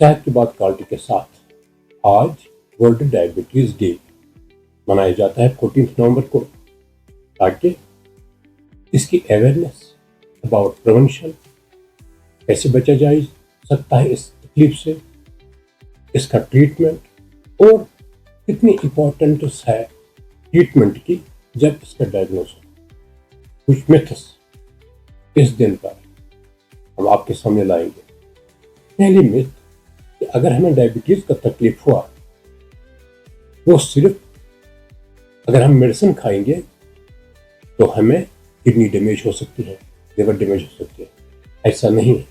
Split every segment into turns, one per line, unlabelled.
सेहत की बात क्वालिटी के साथ आज वर्ल्ड डायबिटीज डे मनाया जाता है 14 नवंबर को, ताकि इसकी अवेयरनेस अबाउट प्रिवेंशन, कैसे बचा जा सकता है इस तकलीफ से, इसका ट्रीटमेंट और कितनी इम्पोर्टेंस है ट्रीटमेंट की जब इसका डायग्नोस हो। कुछ मिथ्स इस दिन पर हम आपके सामने लाएंगे। पहली मिथ कि अगर हमें डायबिटीज का तकलीफ हुआ वो सिर्फ अगर हम मेडिसिन खाएंगे तो हमें किडनी डैमेज हो सकती है, लिवर डैमेज हो सकती है। ऐसा नहीं है।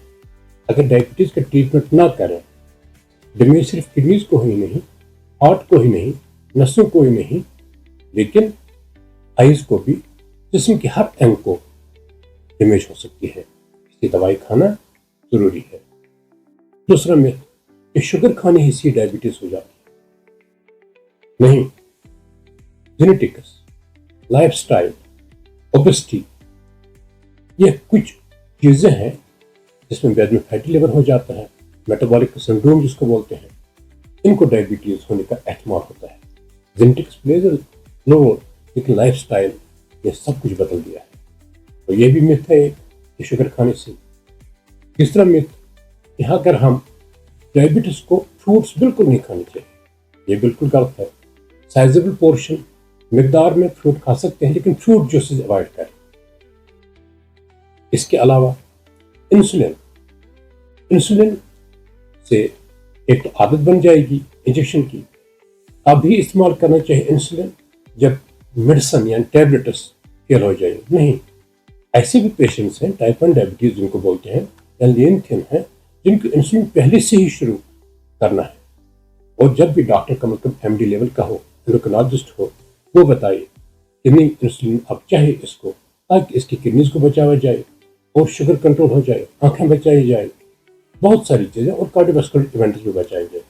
अगर डायबिटीज का ट्रीटमेंट ना करें, डैमेज सिर्फ किडनीज को ही नहीं, हार्ट को ही नहीं, नसों को ही नहीं, लेकिन आइज को भी, जिस्म के हर अंग को डैमेज हो सकती है। इसकी दवाई खाना जरूरी है। दूसरा मिथ कि शुगर खाने से डायबिटीज हो जाती है। नहीं, जेनेटिक्स, लाइफस्टाइल, ओबेसिटी, ये कुछ चीजें हैं जिसमें बाद में फैटी लिवर हो जाता है, मेटाबॉलिक सिंड्रोम जिसको बोलते हैं, इनको डायबिटीज होने का एहतमाल होता है। जेनेटिक्स प्लेज अ रोल, लेकिन लाइफस्टाइल ये सब कुछ बदल दिया है। तो ये भी मिथ है कि शुगर खाने से। तीसरा मिथ कि अगर हम डायबिटीज को फ्रूट्स बिल्कुल नहीं खाने चाहिए, ये बिल्कुल गलत है। साइजेबल पोर्शन मिकदार में फ्रूट खा सकते हैं, लेकिन फ्रूट जूसेस अवॉइड करें। इसके अलावा इंसुलिन से एक तो आदत बन जाएगी इंजेक्शन की, अभी इस्तेमाल करना चाहिए इंसुलिन जब मेडिसिन या टैबलेट्स फेल हो जाएंगे। नहीं, ऐसे भी पेशेंट्स हैं टाइप 1 डायबिटीज जिनको बोलते हैं या लीन थिन है, जिनको इंसुलिन पहले से ही शुरू करना है। और जब भी डॉक्टर का मतलब एमडी लेवल का हो, एंडोक्राइनोलॉजिस्ट हो, वो बताए कि नहीं इंसुलिन अब चाहे इसको, ताकि इसकी किडनीज को बचाया जाए और शुगर कंट्रोल हो जाए, आंखें बचाई जाए, बहुत सारी चीजें, और कार्डियोवास्कुलर इवेंट्स भी बचाए जाए।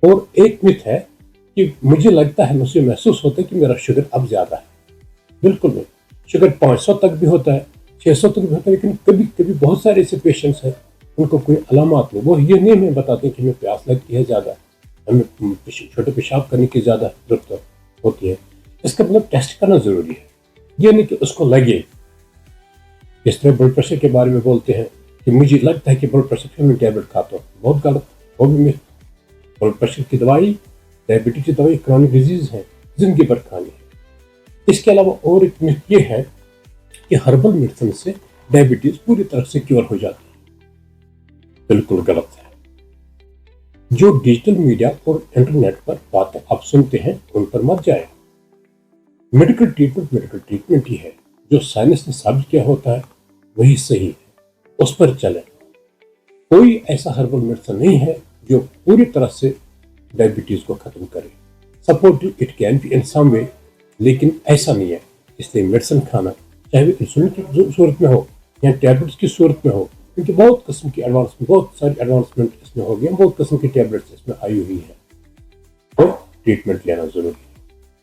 और एक मिथ है कि मुझे लगता है, मुझे महसूस होता है कि मेरा शुगर अब ज्यादा है। बिल्कुल नहीं, शुगर 500 तक भी होता है, 600 तक भी होता है, लेकिन कभी कभी बहुत सारे ऐसे पेशेंट्स हैं उनको कोई अलामत नहीं, वो ये नहीं हमें बताते कि हमें प्यास लगती है ज्यादा, हमें छोटे पेशाब करने की ज्यादा जरूरत होती है। इसका मतलब टेस्ट करना जरूरी है। ये नहीं कि उसको लगे, इस तरह ब्लड प्रेशर के बारे में बोलते हैं कि मुझे लगता है कि ब्लड प्रेशर की मैं टैबलेट खाता हूँ, बहुत गलत। वो भी मिथ। ब्लड प्रेशर की दवाई, डायबिटीज की दवाई क्रॉनिक डिजीज है, जिंदगी भर खानी है। इसके अलावा और एक मिथ ये है कि हर्बल मेडिसिन से डायबिटीज पूरी तरह से क्योर हो जाती है। बिल्कुल गलत है। जो डिजिटल मीडिया और इंटरनेट पर बातें आप सुनते हैं उन पर मत जाए। मेडिकल ट्रीटमेंट ही है। जो साइंस ने साबित किया होता है वही सही है, उस पर चले। कोई ऐसा हर्बल मेडिसिन नहीं है जो पूरी तरह से डायबिटीज को खत्म करे। Support it can be in some way, लेकिन ऐसा नहीं है। इसलिए मेडिसिन खाना, चाहे वो इंसुलिन की सूरत में हो या टैबलेट्स की सूरत में हो, क्योंकि बहुत किस्म की एडवांसमेंट, बहुत सारी एडवांसमेंट इसमें हो गई, बहुत किस्म की टैबलेट्स इसमें आई हुई है, तो ट्रीटमेंट लेना जरूरी है।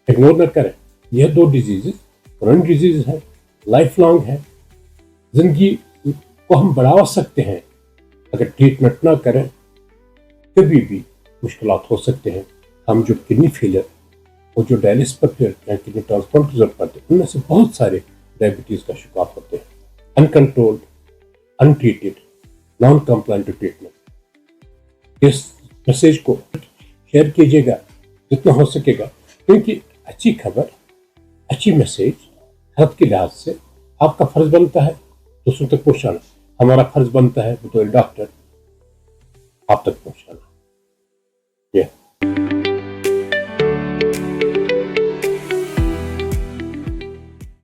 इग्नोर न करें। यह 2 डिजीजेस क्रॉनिक डिजीज है, लाइफ लॉन्ग है। जिंदगी को हम बढ़ा सकते हैं, अगर ट्रीटमेंट ना करें कभी भी मुश्किलात हो सकते हैं। हम जो किडनी फेलियर और जो डायलिसिस पर फिर किडनी ट्रांसप्लांट की जरूरत पड़ती है, उनमें से बहुत सारे डायबिटीज का शिकार होते हैं। Uncontrolled, untreated, non compliant to treatment. इस मैसेज को शेयर कीजिएगा जितना हो सकेगा, क्योंकि अच्छी खबर, अच्छी मैसेज हेल्थ के लिहाज से आपका फर्ज बनता है दूसरों तक पहुंचाना। हमारा फर्ज बनता है बतौर डॉक्टर आप तक पहुंचाना।